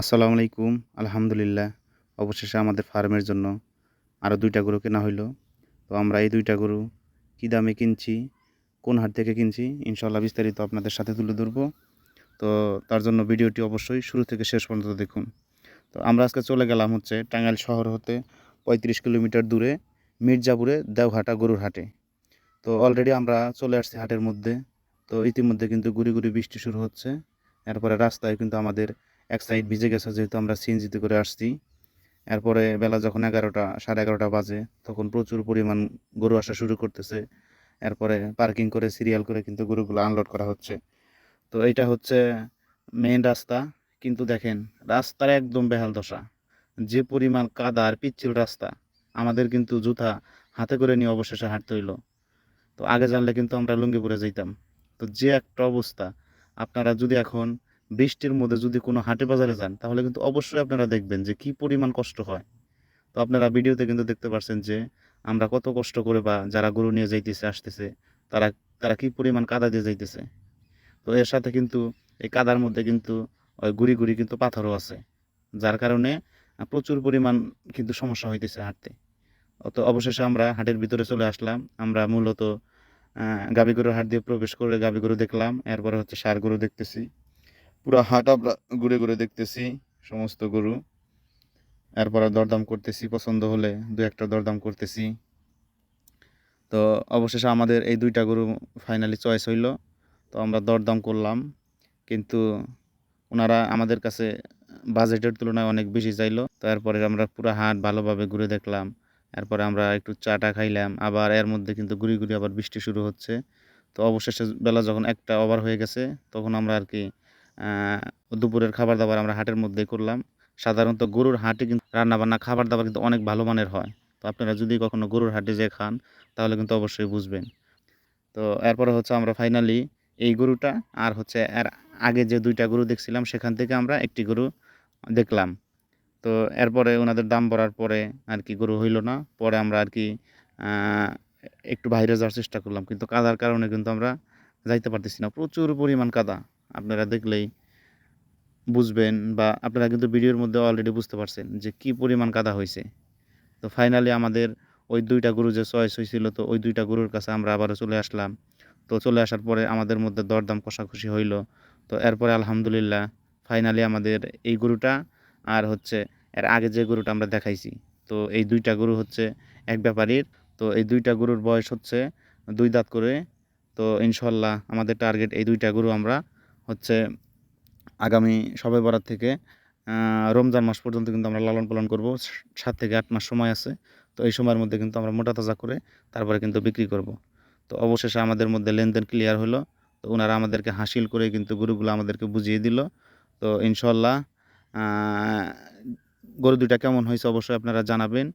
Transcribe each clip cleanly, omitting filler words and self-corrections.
আসসালামু আলাইকুম। আলহামদুলিল্লাহ। অবশেষে আমাদের ফার্মের জন্য আরও ২ টা গরু কেনা হইল। তো আমরা এই ২ টা গরু কী দামে কিনছি, কোন হাট থেকে কিনছি, ইনশাআল্লাহ বিস্তারিত আপনাদের সাথে তুলে ধরব। তো তার জন্য ভিডিওটি অবশ্যই শুরু থেকে শেষ পর্যন্ত দেখুন। তো আমরা আজকে চলে গেলাম হচ্ছে টাঙ্গাইল শহর হতে ৩৫ কিলোমিটার দূরে মির্জাপুরে দেওঘাটা গরুর হাটে। তো অলরেডি আমরা চলে আসছি হাটের মধ্যে। তো ইতিমধ্যে কিন্তু গুঁড়ি, গুঁড়ি বৃষ্টি শুরু হচ্ছে। এরপরে রাস্তায় কিন্তু আমাদের এক সাইড ভিজে গেছে, যেহেতু আমরা সিএনজিতে করে আসছি। এরপরে বেলা যখন ১১টা ১১:৩০ বাজে, তখন প্রচুর পরিমাণ গরু আসা শুরু করতেছে। এরপরে পার্কিং করে সিরিয়াল করে কিন্তু গরুগুলো আনলোড করা হচ্ছে। তো এইটা হচ্ছে মেইন রাস্তা। কিন্তু দেখেন রাস্তার একদম বেহাল দশা। যে পরিমাণ কাদা আর পিচ্ছিল রাস্তা, আমাদের কিন্তু জুতা হাতে করে নিয়ে অবশেষে হাঁটতে হইল। তো আগে জানলে কিন্তু আমরা লুঙ্গি পরে যাইতাম। তো যে একটা অবস্থা, আপনারা যদি এখন বৃষ্টির মধ্যে যদি কোনো হাটে বাজারে যান, তাহলে কিন্তু অবশ্যই আপনারা দেখবেন যে কী পরিমাণ কষ্ট হয়। তো আপনারা ভিডিওতে কিন্তু দেখতে পারছেন যে আমরা কত কষ্ট করে, বা যারা গরু নিয়ে যাইতেছে আসতেছে, তারা তারা কী পরিমাণ কাদা দিয়ে যাইতেছে। তো এর সাথে কিন্তু এই কাদার মধ্যে কিন্তু ওই গুঁড়ি, গুঁড়ি কিন্তু পাথরও আছে। যার কারণে প্রচুর পরিমাণ কিন্তু সমস্যা হইতেছে হাঁটতে। তো অবশেষে আমরা হাটের ভিতরে চলে আসলাম। আমরা মূলত গাভী গরুর হাট দিয়ে প্রবেশ করে গাভী গরু দেখলাম। এরপরে হচ্ছে ষাঁড় গরু দেখতেছি। পুরা হাট আমরা ঘুরে, ঘুরে দেখতেছি সমস্ত গরু। এরপরে দরদাম করতেছি, পছন্দ হলে ২-১ টা দরদাম করতেছি। তো অবশেষে আমাদের এই ২ টা গরু ফাইনালি চয়েস হইল। তো আমরা দরদাম করলাম। কিন্তু ওনারা আমাদের কাছে বাজেটের তুলনায় অনেক বেশি চাইলো। তো এরপরে আমরা পুরা হাট ভালোভাবে ঘুরে দেখলাম। এরপরে আমরা একটু চা-টা খাইলাম। আবার এর মধ্যে কিন্তু গুঁড়ি, গুঁড়ি আবার বৃষ্টি শুরু হচ্ছে। তো অবশেষে বেলা যখন ১টা ওভার হয়ে গেছে, তখন আমরা আরকি দুপুরের খাবার-দাবার আমরা হাটের মধ্যেই করলাম। সাধারণত গরুর হাটে কিন্তু রান্নাবান্না, খাবার-দাবার কিন্তু অনেক ভালো মানের হয়। তো আপনারা যদি কখনো গরুর হাটে যেয়ে খান, তাহলে কিন্তু অবশ্যই বুঝবেন। তো এরপরে হচ্ছে আমরা ফাইনালি এই গরুটা আর হচ্ছে এর আগে যে ২ টা গরু দেখছিলাম, সেখান থেকে আমরা একটি গরু দেখলাম। তো এরপরে ওনাদের দাম বলার পরে আরকি গরু হইল না। পরে আমরা আরকি আ একটু বাইরে যাওয়ার চেষ্টা করলাম। কিন্তু কাদার কারণে কিন্তু আমরা যাইতে পারতেছি না। প্রচুর পরিমাণ কাদা। আপনারা দেখলেই বুঝবেন, বা আপনারা কিন্তু ভিডিওর মধ্যে অলরেডি বুঝতে পারছেন যে কী পরিমাণ কাদা হইছে। তো ফাইনালি আমাদের ওই ২ টা গরু যে চয়েস হইছিল, তো ওই ২ টা গরুর কাছে আমরা আবারও চলে আসলাম। তো চলে আসার পরে আমাদের মধ্যে দরদাম কষাকষি হইল। তো এরপরে আলহামদুলিল্লাহ ফাইনালি আমাদের এই গরুটা আর হচ্ছে এর আগে যে গরুটা আমরা দেখাইছি, তো এই ২ টা গরু হচ্ছে এক ব্যাপারীর। তো এই ২ টা গরুর বয়স হচ্ছে ২ দাঁত করে। তো ইনশাআল্লাহ আমাদের টার্গেট এই ২ টা গরু আমরা হচ্ছে আগামী শবে বরাত থেকে রমজান মাস পর্যন্ত কিন্তু আমরা লালন-পালন করব। ৭ থেকে ৮ মাস সময় আছে। তো এই সময়ের মধ্যে কিন্তু আমরা মোটা তাজা করে তারপরে কিন্তু বিক্রি করব। তো অবশেষে আমাদের মধ্যে লেনদেন ক্লিয়ার হলো। তো উনারা আমাদেরকে হাসিল করে কিন্তু গরুগুলো আমাদেরকে বুঝিয়ে দিল। তো ইনশাআল্লাহ আ গরু ২ টা কেমন হইছে অবশ্যই আপনারা জানাবেন।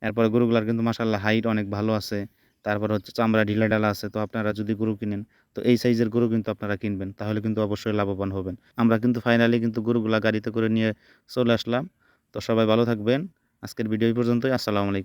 এরপরে গরুগুলার কিন্তু মাশাআল্লাহ হাইট অনেক ভালো আছে। তারপরে হচ্ছে চামড়া ঢিলাঢালা আছে। তো আপনারা যদি গরু কিনেন, তো এই সাইজের গরু কিন্তু আপনারা কিনবেন। তাহলে কিন্তু অবশ্যই লাভবান হবেন। আমরা কিন্তু ফাইনালি কিন্তু গরুগুলা গাড়িতে করে নিয়ে চলে আসলাম। তো সবাই ভালো থাকবেন। আজকের ভিডিও এই পর্যন্তই। আসসালামু আলাইকুম।